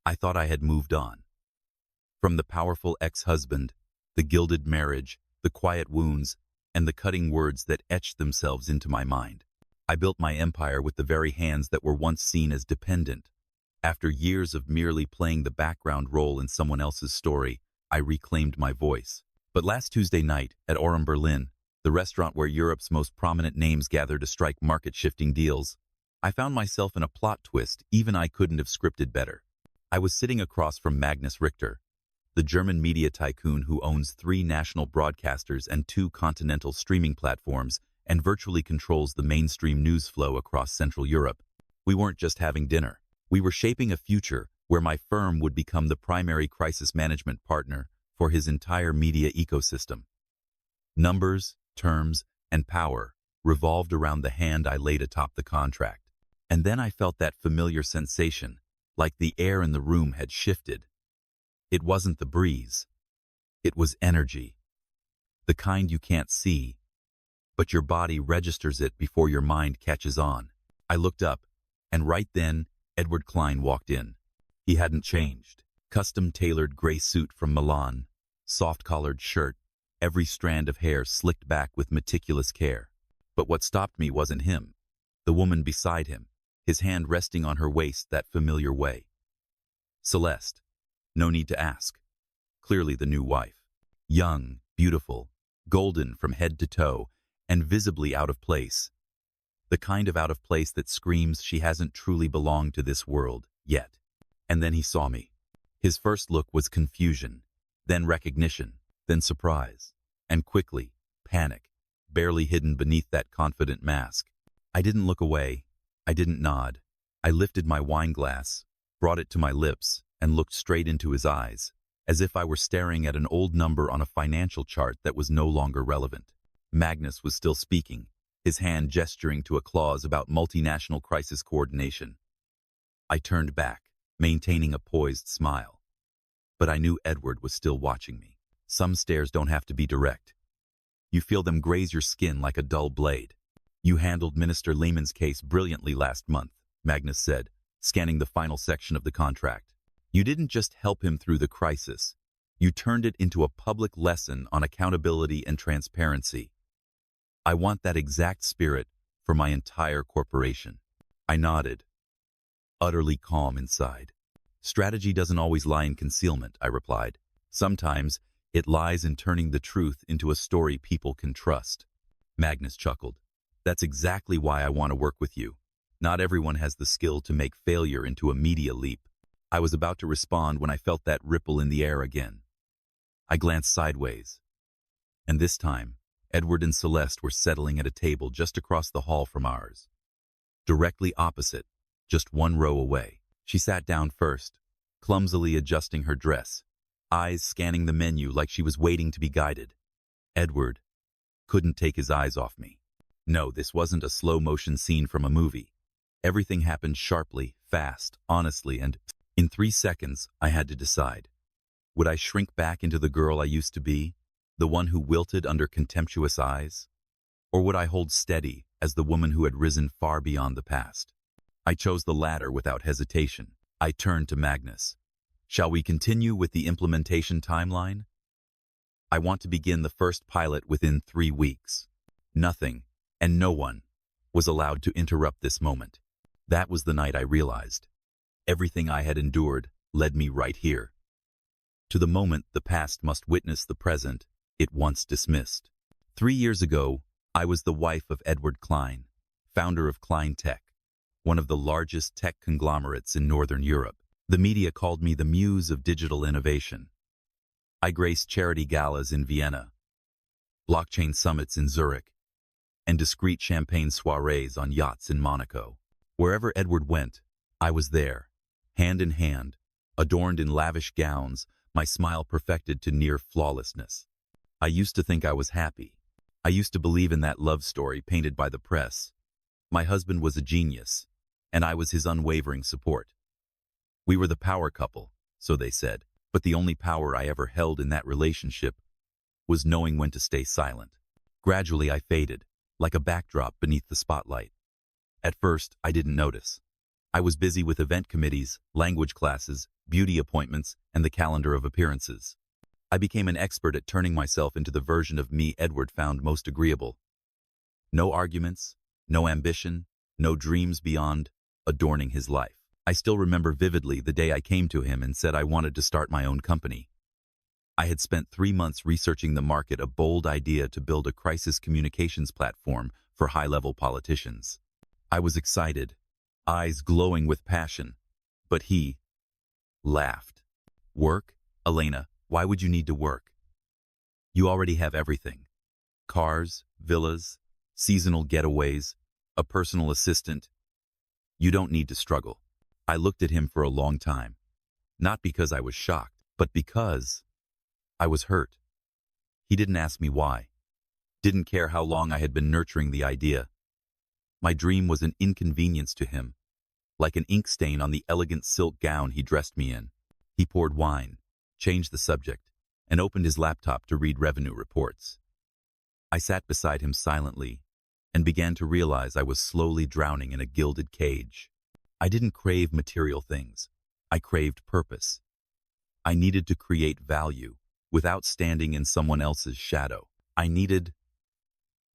I thought I had moved on. From the powerful ex-husband, the gilded marriage, the quiet wounds, and the cutting words that etched themselves into my mind. I built my empire with the very hands that were once seen as dependent. After years of merely playing the background role in someone else's story, I reclaimed my voice. But last Tuesday night, at Aurum Berlin, the restaurant where Europe's most prominent names gather to strike market-shifting deals, I found myself in a plot twist even I couldn't have scripted better. I was sitting across from Magnus Richter, the German media tycoon who owns 3 national broadcasters and 2 continental streaming platforms and virtually controls the mainstream news flow across Central Europe. We weren't just having dinner. We were shaping a future where my firm would become the primary crisis management partner for his entire media ecosystem. Numbers, terms, and power revolved around the hand I laid atop the contract. And then I felt that familiar sensation, like the air in the room had shifted. It wasn't the breeze. It was energy. The kind you can't see, but your body registers it before your mind catches on. I looked up, and right then, Edward Klein walked in. He hadn't changed. Custom-tailored gray suit from Milan, soft-collared shirt, every strand of hair slicked back with meticulous care. But what stopped me wasn't him. The woman beside him, his hand resting on her waist that familiar way. Celeste. No need to ask. Clearly the new wife. Young, beautiful, golden from head to toe, and visibly out of place. The kind of out of place that screams she hasn't truly belonged to this world yet. And then he saw me. His first look was confusion, then recognition, then surprise, and quickly, panic, barely hidden beneath that confident mask. I didn't look away. I didn't nod. I lifted my wine glass, brought it to my lips, and looked straight into his eyes, as if I were staring at an old number on a financial chart that was no longer relevant. Magnus was still speaking, his hand gesturing to a clause about multinational crisis coordination. I turned back, maintaining a poised smile. But I knew Edward was still watching me. Some stares don't have to be direct. You feel them graze your skin like a dull blade. You handled Minister Lehmann's case brilliantly last month, Magnus said, scanning the final section of the contract. You didn't just help him through the crisis. You turned it into a public lesson on accountability and transparency. I want that exact spirit for my entire corporation. I nodded, utterly calm inside. Strategy doesn't always lie in concealment, I replied. Sometimes it lies in turning the truth into a story people can trust. Magnus chuckled. That's exactly why I want to work with you. Not everyone has the skill to make failure into a media leap. I was about to respond when I felt that ripple in the air again. I glanced sideways. And this time, Edward and Celeste were settling at a table just across the hall from ours. Directly opposite, just one row away. She sat down first, clumsily adjusting her dress, eyes scanning the menu like she was waiting to be guided. Edward couldn't take his eyes off me. No, this wasn't a slow-motion scene from a movie. Everything happened sharply, fast, honestly, and in 3 seconds, I had to decide. Would I shrink back into the girl I used to be, the one who wilted under contemptuous eyes? Or would I hold steady as the woman who had risen far beyond the past? I chose the latter without hesitation. I turned to Magnus. Shall we continue with the implementation timeline? I want to begin the first pilot within 3 weeks. Nothing, and no one, was allowed to interrupt this moment. That was the night I realized. Everything I had endured led me right here. To the moment the past must witness the present it once dismissed. 3 years ago, I was the wife of Edward Klein, founder of Klein Tech, one of the largest tech conglomerates in Northern Europe. The media called me the muse of digital innovation. I graced charity galas in Vienna, blockchain summits in Zurich, and discreet champagne soirees on yachts in Monaco. Wherever Edward went, I was there, hand in hand, adorned in lavish gowns, my smile perfected to near flawlessness. I used to think I was happy. I used to believe in that love story painted by the press. My husband was a genius, and I was his unwavering support. We were the power couple, so they said, but the only power I ever held in that relationship was knowing when to stay silent. Gradually I faded, like a backdrop beneath the spotlight. At first, I didn't notice. I was busy with event committees, language classes, beauty appointments, and the calendar of appearances. I became an expert at turning myself into the version of me Edward found most agreeable. No arguments, no ambition, no dreams beyond adorning his life. I still remember vividly the day I came to him and said I wanted to start my own company. I had spent 3 months researching the market, a bold idea to build a crisis communications platform for high-level politicians. I was excited, eyes glowing with passion, but he laughed. Work? Elena, why would you need to work? You already have everything. Cars, villas, seasonal getaways, a personal assistant. You don't need to struggle. I looked at him for a long time, not because I was shocked, but because I was hurt. He didn't ask me why, didn't care how long I had been nurturing the idea. My dream was an inconvenience to him, like an ink stain on the elegant silk gown he dressed me in. He poured wine, changed the subject, and opened his laptop to read revenue reports. I sat beside him silently and began to realize I was slowly drowning in a gilded cage. I didn't crave material things. I craved purpose. I needed to create value without standing in someone else's shadow. I needed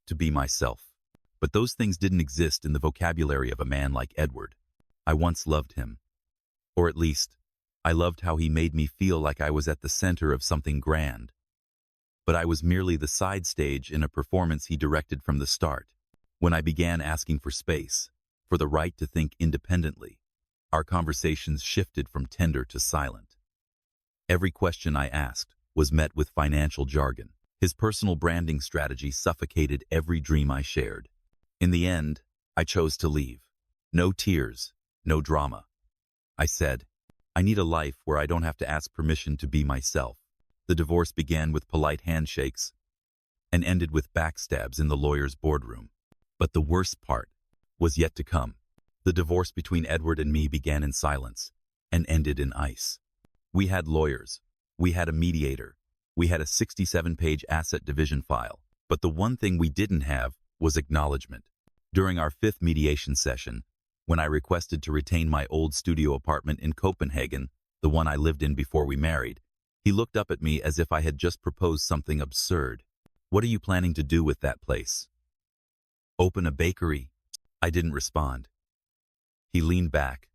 to be myself. But those things didn't exist in the vocabulary of a man like Edward. I once loved him. Or at least, I loved how he made me feel like I was at the center of something grand. But I was merely the side stage in a performance he directed from the start. When I began asking for space, for the right to think independently, our conversations shifted from tender to silent. Every question I asked was met with financial jargon. His personal branding strategy suffocated every dream I shared. In the end, I chose to leave. No tears, no drama. I said, I need a life where I don't have to ask permission to be myself. The divorce began with polite handshakes and ended with backstabs in the lawyer's boardroom. But the worst part was yet to come. The divorce between Edward and me began in silence and ended in ice. We had lawyers. We had a mediator. We had a 67-page asset division file. But the one thing we didn't have was acknowledgement. During our 5th mediation session, when I requested to retain my old studio apartment in Copenhagen, the one I lived in before we married, he looked up at me as if I had just proposed something absurd. What are you planning to do with that place? Open a bakery? I didn't respond. He leaned back,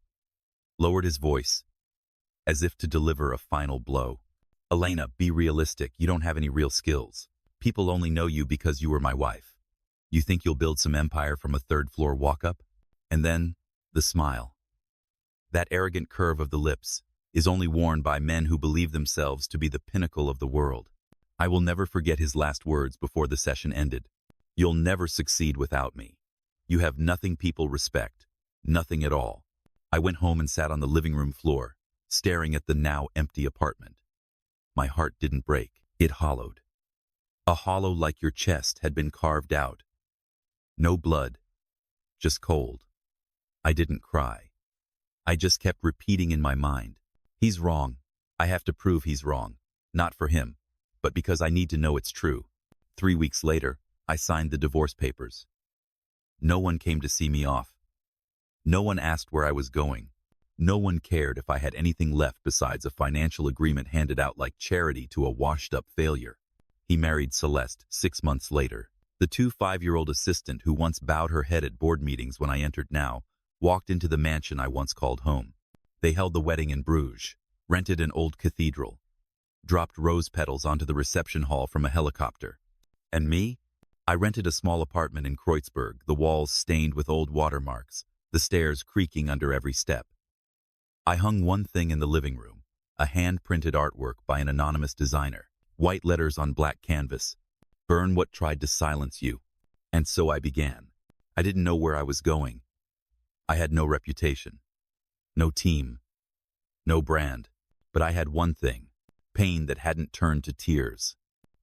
lowered his voice, as if to deliver a final blow. Elena, be realistic. You don't have any real skills. People only know you because you were my wife. You think you'll build some empire from a 3rd-floor walk-up? And then, the smile. That arrogant curve of the lips is only worn by men who believe themselves to be the pinnacle of the world. I will never forget his last words before the session ended. You'll never succeed without me. You have nothing people respect, nothing at all. I went home and sat on the living room floor, staring at the now empty apartment. My heart didn't break, it hollowed. A hollow like your chest had been carved out. No blood, just cold. I didn't cry. I just kept repeating in my mind, he's wrong. I have to prove he's wrong. Not for him, but because I need to know it's true. 3 weeks later, I signed the divorce papers. No one came to see me off. No one asked where I was going. No one cared if I had anything left besides a financial agreement handed out like charity to a washed-up failure. He married Celeste 6 months later. The 5-year-old assistant who once bowed her head at board meetings when I entered now walked into the mansion I once called home. They held the wedding in Bruges, rented an old cathedral, dropped rose petals onto the reception hall from a helicopter. And me? I rented a small apartment in Kreuzberg, the walls stained with old watermarks, the stairs creaking under every step. I hung one thing in the living room, a hand-printed artwork by an anonymous designer, white letters on black canvas, "Burn what tried to silence you." And so I began. I didn't know where I was going. I had no reputation, no team, no brand, but I had one thing, pain that hadn't turned to tears.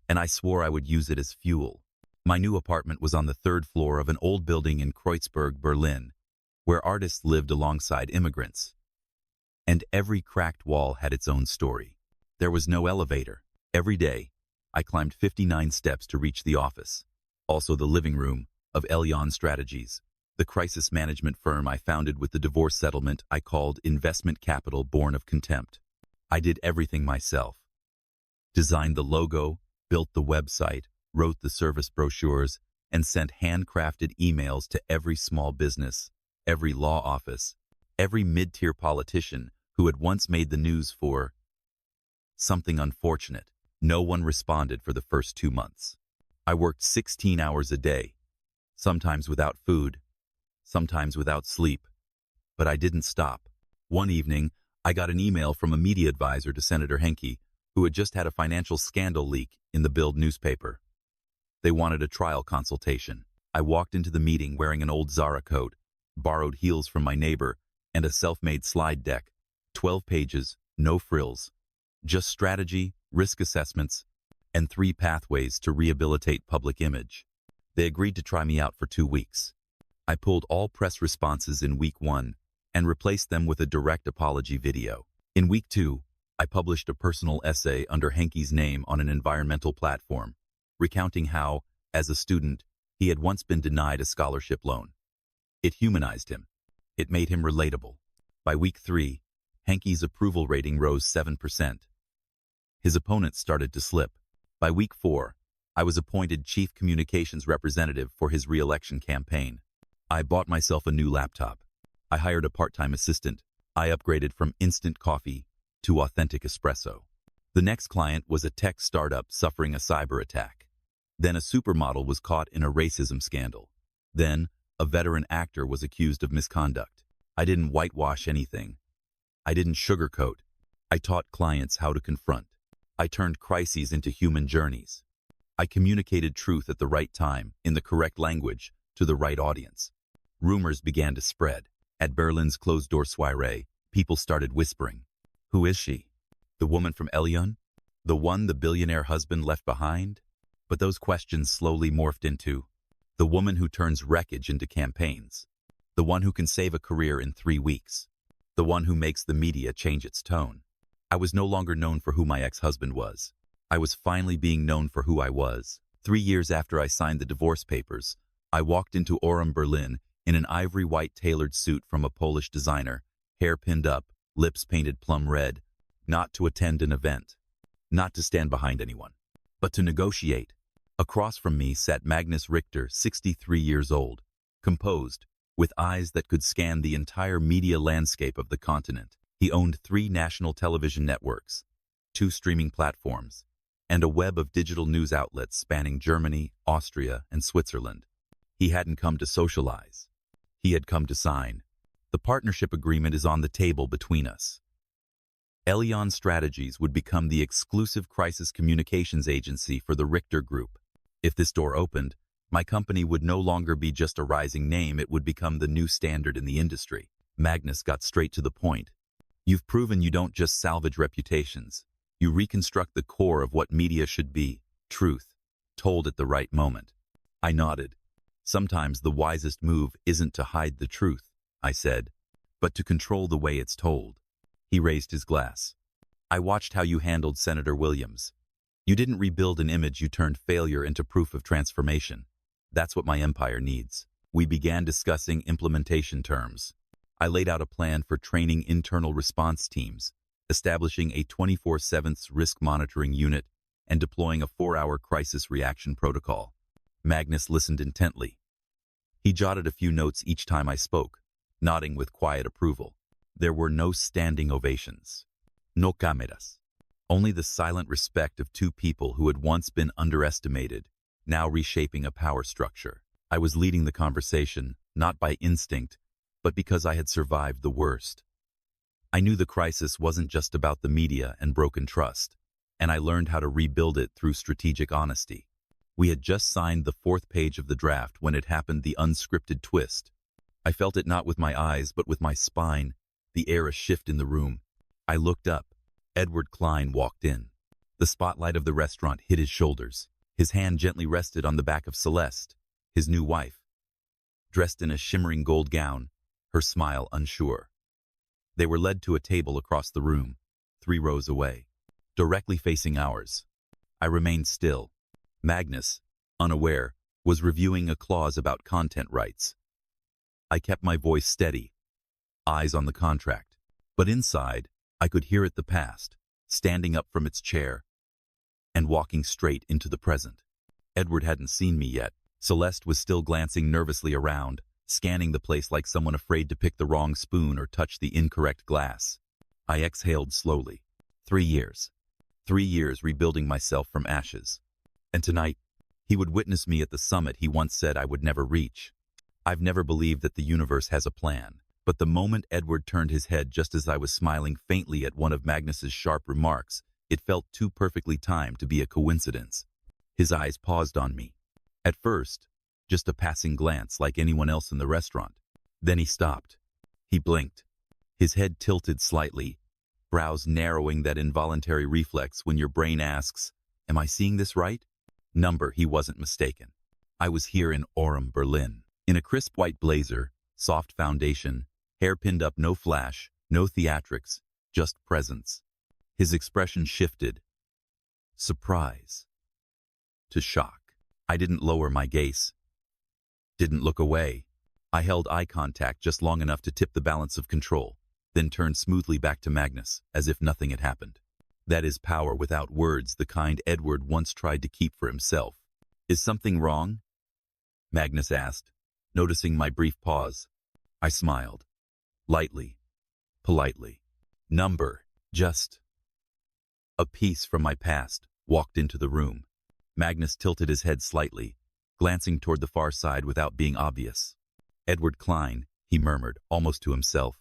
And I swore I would use it as fuel. My new apartment was on the 3rd floor of an old building in Kreuzberg, Berlin, where artists lived alongside immigrants. And every cracked wall had its own story. There was no elevator. Every day, I climbed 59 steps to reach the office, also the living room of Elion Strategies, the crisis management firm I founded with the divorce settlement I called investment capital born of contempt. I did everything myself. Designed the logo, built the website, wrote the service brochures, and sent handcrafted emails to every small business, every law office, every mid-tier politician who had once made the news for something unfortunate. No one responded for the first 2 months. I worked 16 hours a day, sometimes without food, sometimes without sleep, but I didn't stop. One evening, I got an email from a media advisor to Senator Henke, who had just had a financial scandal leak in the Bild newspaper. They wanted a trial consultation. I walked into the meeting wearing an old Zara coat, borrowed heels from my neighbor, and a self-made slide deck. 12 pages, no frills. Just strategy, risk assessments, and 3 pathways to rehabilitate public image. They agreed to try me out for 2 weeks. I pulled all press responses in week 1 and replaced them with a direct apology video. In week 2, I published a personal essay under Henke's name on an environmental platform, recounting how, as a student, he had once been denied a scholarship loan. It humanized him. It made him relatable. By week 3, Henke's approval rating rose 7%. His opponents started to slip. By week 4, I was appointed chief communications representative for his re-election campaign. I bought myself a new laptop. I hired a part-time assistant. I upgraded from instant coffee to authentic espresso. The next client was a tech startup suffering a cyber attack. Then a supermodel was caught in a racism scandal. Then a veteran actor was accused of misconduct. I didn't whitewash anything. I didn't sugarcoat. I taught clients how to confront. I turned crises into human journeys. I communicated truth at the right time, in the correct language, to the right audience. Rumors began to spread. At Berlin's closed-door soiree, people started whispering. Who is she? The woman from Elion? The one the billionaire husband left behind? But those questions slowly morphed into the woman who turns wreckage into campaigns. The one who can save a career in 3 weeks. The one who makes the media change its tone. I was no longer known for who my ex-husband was. I was finally being known for who I was. 3 years after I signed the divorce papers, I walked into Aurum Berlin in an ivory-white tailored suit from a Polish designer, hair pinned up, lips painted plum red, not to attend an event, not to stand behind anyone, but to negotiate. Across from me sat Magnus Richter, 63 years old, composed, with eyes that could scan the entire media landscape of the continent. He owned 3 national television networks, 2 streaming platforms, and a web of digital news outlets spanning Germany, Austria, and Switzerland. He hadn't come to socialize. He had come to sign. The partnership agreement is on the table between us. Elion Strategies would become the exclusive crisis communications agency for the Richter Group. If this door opened, my company would no longer be just a rising name, it would become the new standard in the industry. Magnus got straight to the point. You've proven you don't just salvage reputations. You reconstruct the core of what media should be, truth, told at the right moment. I nodded. Sometimes the wisest move isn't to hide the truth, I said, but to control the way it's told. He raised his glass. I watched how you handled Senator Williams. You didn't rebuild an image, you turned failure into proof of transformation. That's what my empire needs. We began discussing implementation terms. I laid out a plan for training internal response teams, establishing a 24/7 risk monitoring unit, and deploying a 4-hour crisis reaction protocol. Magnus listened intently. He jotted a few notes each time I spoke, nodding with quiet approval. There were no standing ovations. No cameras. Only the silent respect of 2 people who had once been underestimated, now reshaping a power structure. I was leading the conversation, not by instinct, but because I had survived the worst. I knew the crisis wasn't just about the media and broken trust, and I learned how to rebuild it through strategic honesty. We had just signed the 4th page of the draft when it happened, the unscripted twist. I felt it not with my eyes, but with my spine, the air a shift in the room. I looked up. Edward Klein walked in. The spotlight of the restaurant hit his shoulders. His hand gently rested on the back of Celeste, his new wife, dressed in a shimmering gold gown, her smile unsure. They were led to a table across the room, 3 rows away, directly facing ours. I remained still. Magnus, unaware, was reviewing a clause about content rights. I kept my voice steady, eyes on the contract. But inside, I could hear it the past, standing up from its chair and walking straight into the present. Edward hadn't seen me yet. Celeste was still glancing nervously around, scanning the place like someone afraid to pick the wrong spoon or touch the incorrect glass. I exhaled slowly. 3 years. 3 years rebuilding myself from ashes. And tonight, he would witness me at the summit he once said I would never reach. I've never believed that the universe has a plan, but the moment Edward turned his head just as I was smiling faintly at one of Magnus's sharp remarks, it felt too perfectly timed to be a coincidence. His eyes paused on me. At first, just a passing glance like anyone else in the restaurant. Then he stopped. He blinked. His head tilted slightly, brows narrowing, that involuntary reflex when your brain asks, "Am I seeing this right?" He wasn't mistaken. I was here in Aurum Berlin, in a crisp white blazer, soft foundation, hair pinned up, no flash, no theatrics, just presence. His expression shifted. Surprise. To shock. I didn't lower my gaze. Didn't look away. I held eye contact just long enough to tip the balance of control, then turned smoothly back to Magnus, as if nothing had happened. That is power without words, the kind Edward once tried to keep for himself. "Is something wrong?" Magnus asked, noticing my brief pause. I smiled. Lightly. Politely. Just. A piece from my past walked into the room. Magnus tilted his head slightly, glancing toward the far side without being obvious. "Edward Klein," he murmured, almost to himself.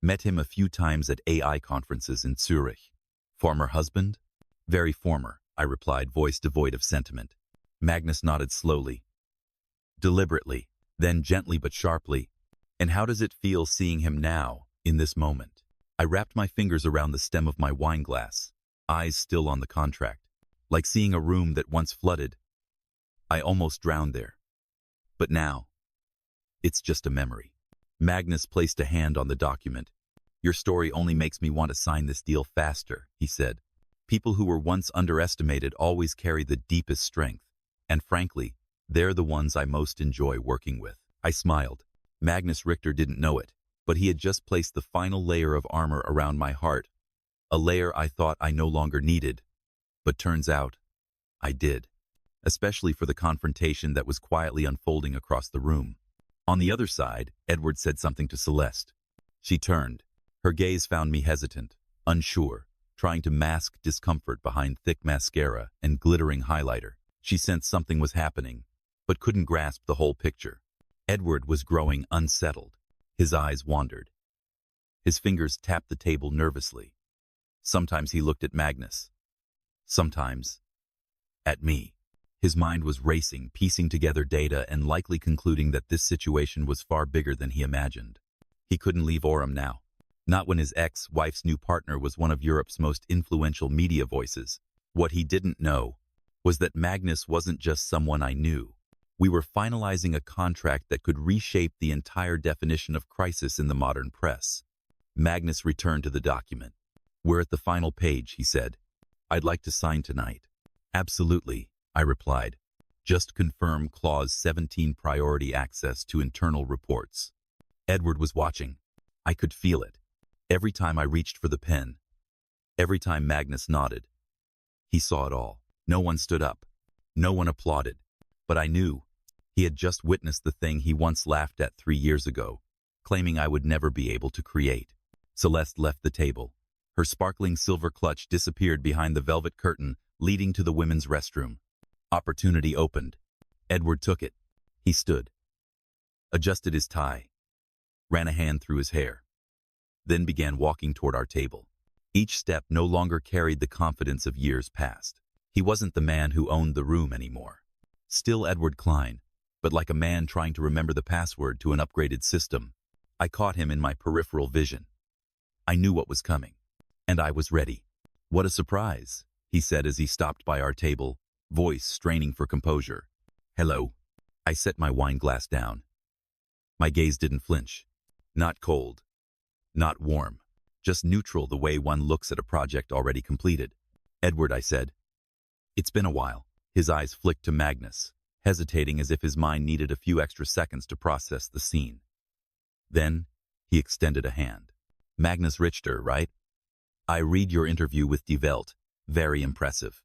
"Met him a few times at AI conferences in Zurich. Former husband?" "Very former," I replied, voice devoid of sentiment. Magnus nodded slowly, deliberately, then gently but sharply. "And how does it feel seeing him now, in this moment?" I wrapped my fingers around the stem of my wine glass, eyes still on the contract. Like seeing a room that once flooded. I almost drowned there. But now, it's just a memory. Magnus placed a hand on the document. "Your story only makes me want to sign this deal faster," he said. "People who were once underestimated always carry the deepest strength. And frankly, they're the ones I most enjoy working with." I smiled. Magnus Richter didn't know it, but he had just placed the final layer of armor around my heart. A layer I thought I no longer needed. But turns out, I did. Especially for the confrontation that was quietly unfolding across the room. On the other side, Edward said something to Celeste. She turned. Her gaze found me hesitant, unsure, trying to mask discomfort behind thick mascara and glittering highlighter. She sensed something was happening, but couldn't grasp the whole picture. Edward was growing unsettled. His eyes wandered. His fingers tapped the table nervously. Sometimes he looked at Magnus. Sometimes at me. His mind was racing, piecing together data and likely concluding that this situation was far bigger than he imagined. He couldn't leave Aurum now. Not when his ex-wife's new partner was one of Europe's most influential media voices. What he didn't know was that Magnus wasn't just someone I knew. We were finalizing a contract that could reshape the entire definition of crisis in the modern press. Magnus returned to the document. "We're at the final page," he said. "I'd like to sign tonight." "Absolutely," I replied. "Just confirm Clause 17, priority access to internal reports." Edward was watching. I could feel it. Every time I reached for the pen. Every time Magnus nodded. He saw it all. No one stood up. No one applauded. But I knew. He had just witnessed the thing he once laughed at 3 years ago, claiming I would never be able to create. Celeste left the table. Her sparkling silver clutch disappeared behind the velvet curtain leading to the women's restroom. Opportunity opened. Edward took it. He stood. Adjusted his tie. Ran a hand through his hair. Then began walking toward our table. Each step no longer carried the confidence of years past. He wasn't the man who owned the room anymore. Still Edward Klein, but like a man trying to remember the password to an upgraded system. I caught him in my peripheral vision. I knew what was coming. And I was ready. "What a surprise," he said as he stopped by our table, voice straining for composure. "Hello." I set my wine glass down. My gaze didn't flinch. Not cold. Not warm. Just neutral, the way one looks at a project already completed. "Edward," I said. "It's been a while." His eyes flicked to Magnus, hesitating as if his mind needed a few extra seconds to process the scene. Then, he extended a hand. Magnus Richter, right? I read your interview with Die Welt. Very impressive.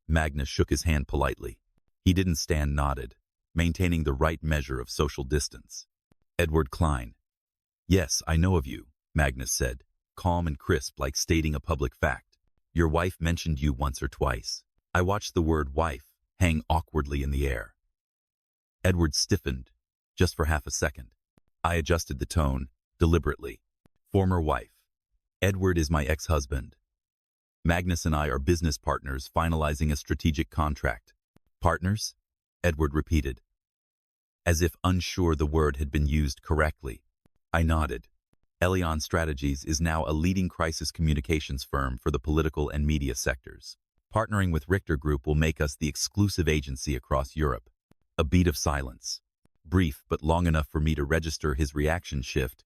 Magnus shook his hand politely. He didn't stand nodded, maintaining the right measure of social distance. Edward Klein. Yes, I know of you, Magnus said, calm and crisp like stating a public fact. Your wife mentioned you once or twice. I watched the word wife hang awkwardly in the air. Edward stiffened, just for half a second. I adjusted the tone, deliberately. Former wife. Edward is my ex-husband. Magnus and I are business partners finalizing a strategic contract. Partners? Edward repeated, as if unsure the word had been used correctly. I nodded. Elion Strategies is now a leading crisis communications firm for the political and media sectors. Partnering with Richter Group will make us the exclusive agency across Europe. A beat of silence. Brief but long enough for me to register his reaction shift.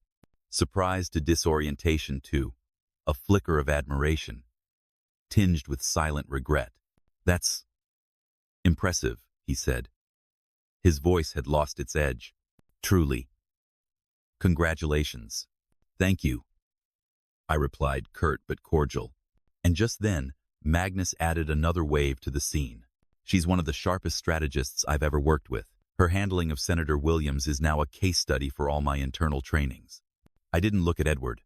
Surprise to disorientation to a flicker of admiration, tinged with silent regret. That's impressive, he said. His voice had lost its edge. Truly. Congratulations. Thank you. I replied, curt but cordial. And just then, Magnus added another wave to the scene. She's one of the sharpest strategists I've ever worked with. Her handling of Senator Williams is now a case study for all my internal trainings. I didn't look at Edward.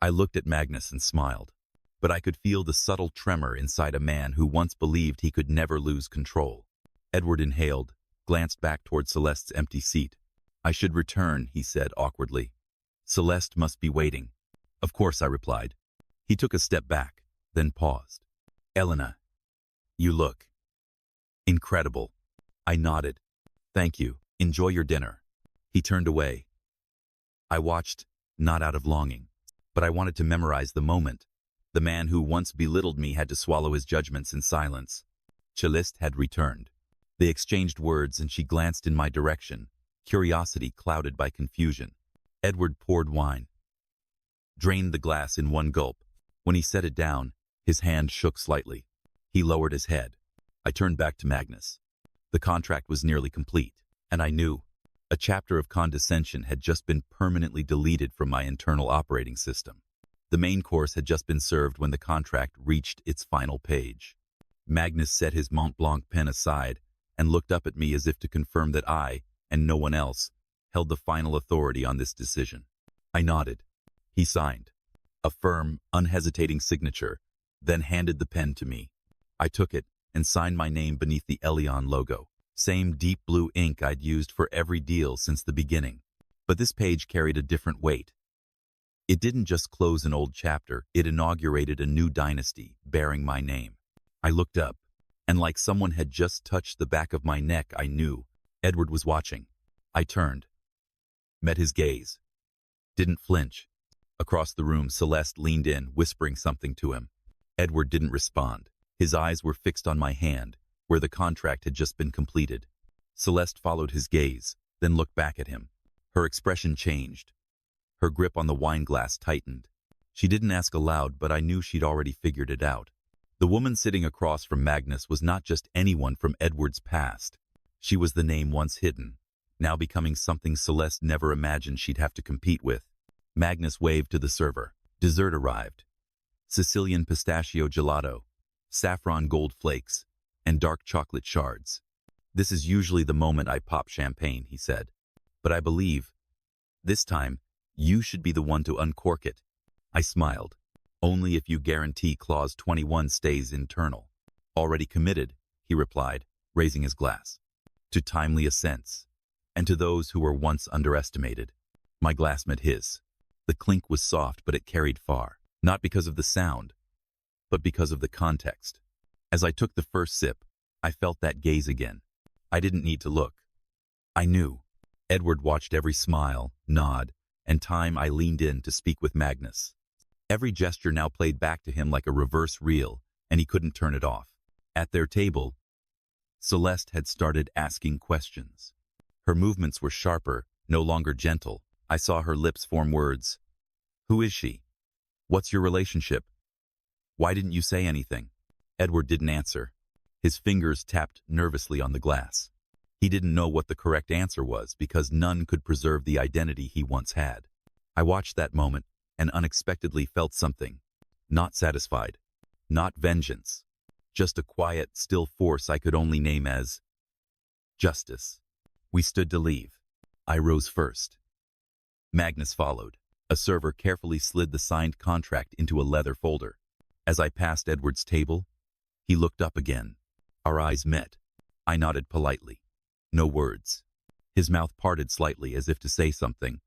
I looked at Magnus and smiled. But I could feel the subtle tremor inside a man who once believed he could never lose control. Edward inhaled, glanced back toward Celeste's empty seat. I should return, he said awkwardly. Celeste must be waiting. Of course, I replied. He took a step back, then paused. Elena, you look incredible. I nodded. Thank you. Enjoy your dinner. He turned away. I watched, not out of longing, but I wanted to memorize the moment. The man who once belittled me had to swallow his judgments in silence. Celeste had returned. They exchanged words and she glanced in my direction, curiosity clouded by confusion. Edward poured wine, drained the glass in one gulp. When he set it down, his hand shook slightly. He lowered his head. I turned back to Magnus. The contract was nearly complete, and I knew a chapter of condescension had just been permanently deleted from my internal operating system. The main course had just been served when the contract reached its final page. Magnus set his Mont Blanc pen aside and looked up at me as if to confirm that I, and no one else, held the final authority on this decision. I nodded. He signed. A firm, unhesitating signature, then handed the pen to me. I took it and signed my name beneath the Elion logo. Same deep blue ink I'd used for every deal since the beginning. But this page carried a different weight. It didn't just close an old chapter, it inaugurated a new dynasty bearing my name. I looked up, and like someone had just touched the back of my neck, I knew Edward was watching. I turned, met his gaze, didn't flinch. Across the room, Celeste leaned in, whispering something to him. Edward didn't respond. His eyes were fixed on my hand, where the contract had just been completed. Celeste followed his gaze, then looked back at him. Her expression changed. Her grip on the wine glass tightened. She didn't ask aloud, but I knew she'd already figured it out. The woman sitting across from Magnus was not just anyone from Edward's past. She was the name once hidden, now becoming something Celeste never imagined she'd have to compete with. Magnus waved to the server. Dessert arrived. Sicilian pistachio gelato, saffron gold flakes, and dark chocolate shards. This is usually the moment I pop champagne, he said. But I believe, this time, you should be the one to uncork it. I smiled. Only if you guarantee Clause 21 stays internal. Already committed, he replied, raising his glass. To timely ascents, and to those who were once underestimated. My glass met his. The clink was soft, but it carried far. Not because of the sound, but because of the context. As I took the first sip, I felt that gaze again. I didn't need to look. I knew. Edward watched every smile, nod, and time I leaned in to speak with Magnus. Every gesture now played back to him like a reverse reel, and he couldn't turn it off. At their table, Celeste had started asking questions. Her movements were sharper, no longer gentle. I saw her lips form words. Who is she? What's your relationship? Why didn't you say anything? Edward didn't answer. His fingers tapped nervously on the glass. He didn't know what the correct answer was because none could preserve the identity he once had. I watched that moment and unexpectedly felt something. Not satisfied. Not vengeance. Just a quiet, still force I could only name as justice. We stood to leave. I rose first. Magnus followed. A server carefully slid the signed contract into a leather folder. As I passed Edward's table, he looked up again. Our eyes met. I nodded politely. No words. His mouth parted slightly as if to say something,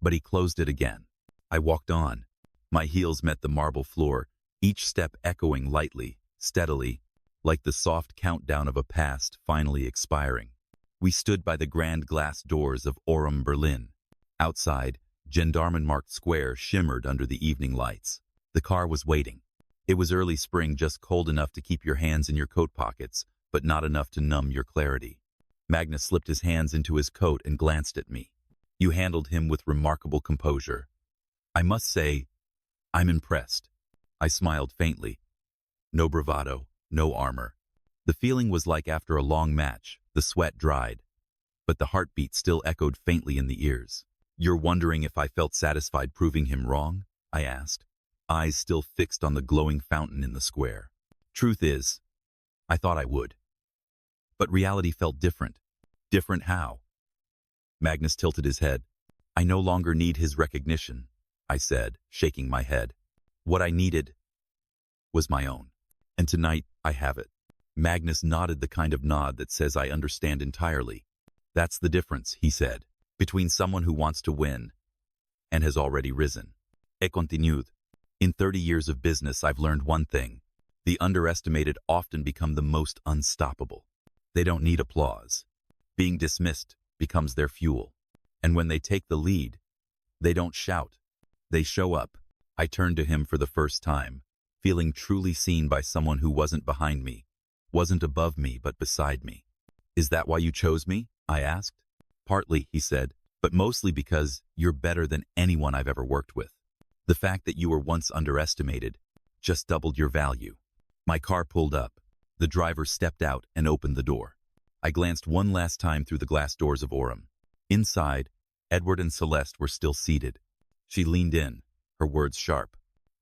but he closed it again. I walked on. My heels met the marble floor, each step echoing lightly, steadily, like the soft countdown of a past finally expiring. We stood by the grand glass doors of Aurum Berlin. Outside, gendarme-marked square shimmered under the evening lights. The car was waiting. It was early spring, just cold enough to keep your hands in your coat pockets, but not enough to numb your clarity. Magnus slipped his hands into his coat and glanced at me. You handled him with remarkable composure. I must say, I'm impressed. I smiled faintly. No bravado, no armor. The feeling was like after a long match, the sweat dried, but the heartbeat still echoed faintly in the ears. You're wondering if I felt satisfied proving him wrong? I asked, eyes still fixed on the glowing fountain in the square. Truth is, I thought I would. But reality felt different. Different how? Magnus tilted his head. I no longer need his recognition, I said, shaking my head. What I needed was my own. And tonight, I have it. Magnus nodded, the kind of nod that says I understand entirely. That's the difference, he said, between someone who wants to win and has already risen. Et continued. In 30 years of business, I've learned one thing. The underestimated often become the most unstoppable. They don't need applause. Being dismissed becomes their fuel. And when they take the lead, they don't shout. They show up. I turned to him for the first time, feeling truly seen by someone who wasn't behind me, wasn't above me, but beside me. Is that why you chose me? I asked. Partly, he said, but mostly because you're better than anyone I've ever worked with. The fact that you were once underestimated just doubled your value. My car pulled up. The driver stepped out and opened the door. I glanced one last time through the glass doors of Aurum. Inside, Edward and Celeste were still seated. She leaned in, her words sharp.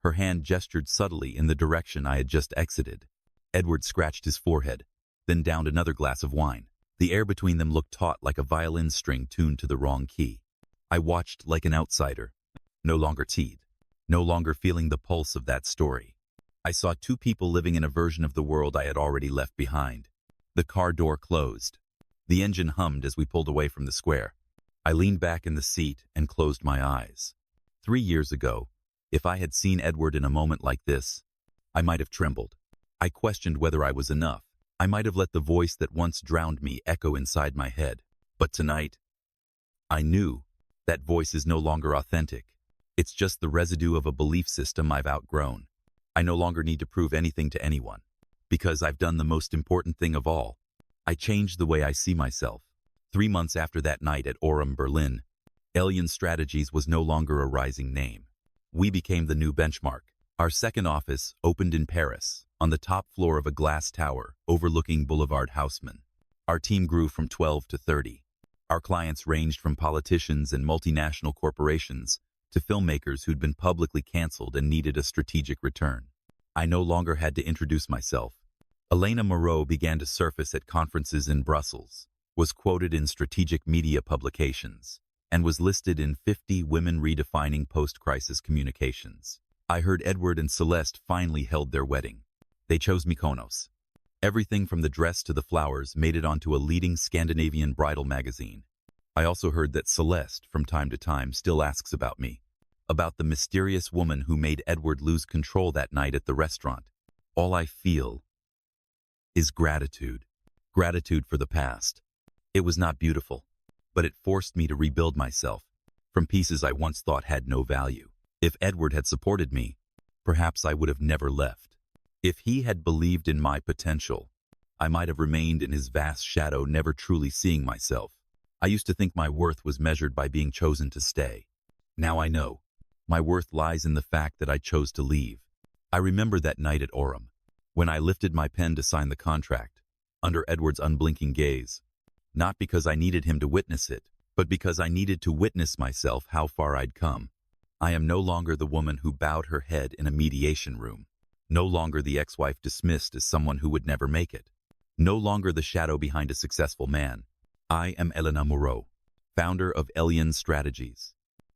Her hand gestured subtly in the direction I had just exited. Edward scratched his forehead, then downed another glass of wine. The air between them looked taut, like a violin string tuned to the wrong key. I watched like an outsider, no longer teed, no longer feeling the pulse of that story. I saw two people living in a version of the world I had already left behind. The car door closed. The engine hummed as we pulled away from the square. I leaned back in the seat and closed my eyes. 3 years ago, if I had seen Edward in a moment like this, I might have trembled. I questioned whether I was enough. I might have let the voice that once drowned me echo inside my head. But tonight, I knew that voice is no longer authentic. It's just the residue of a belief system I've outgrown. I no longer need to prove anything to anyone, because I've done the most important thing of all. I changed the way I see myself. 3 months after that night at Aurum Berlin, Alien Strategies was no longer a rising name. We became the new benchmark. Our second office opened in Paris, on the top floor of a glass tower overlooking Boulevard Haussmann. Our team grew from 12 to 30. Our clients ranged from politicians and multinational corporations to filmmakers who'd been publicly canceled and needed a strategic return. I no longer had to introduce myself. Elena Moreau began to surface at conferences in Brussels, was quoted in strategic media publications, and was listed in 50 Women Redefining Post-Crisis Communications. I heard Edward and Celeste finally held their wedding. They chose Mykonos. Everything from the dress to the flowers made it onto a leading Scandinavian bridal magazine. I also heard that Celeste, from time to time, still asks about me, about the mysterious woman who made Edward lose control that night at the restaurant. All I feel is gratitude. Gratitude for the past. It was not beautiful, but it forced me to rebuild myself from pieces I once thought had no value. If Edward had supported me, perhaps I would have never left. If he had believed in my potential, I might have remained in his vast shadow, never truly seeing myself. I used to think my worth was measured by being chosen to stay. Now I know. My worth lies in the fact that I chose to leave. I remember that night at Aurum, when I lifted my pen to sign the contract, under Edward's unblinking gaze. Not because I needed him to witness it, but because I needed to witness myself, how far I'd come. I am no longer the woman who bowed her head in a mediation room. No longer the ex-wife dismissed as someone who would never make it. No longer the shadow behind a successful man. I am Elena Moreau, founder of Elian Strategies,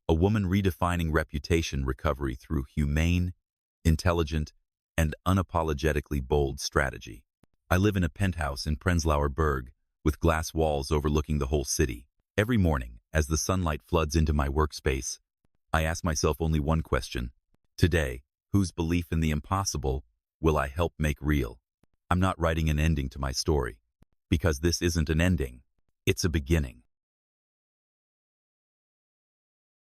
a woman redefining reputation recovery through humane, intelligent, and unapologetically bold strategy. I live in a penthouse in Prenzlauer Berg with glass walls overlooking the whole city. Every morning, as the sunlight floods into my workspace, I ask myself only one question. Today, whose belief in the impossible will I help make real? I'm not writing an ending to my story, because this isn't an ending. It's a beginning.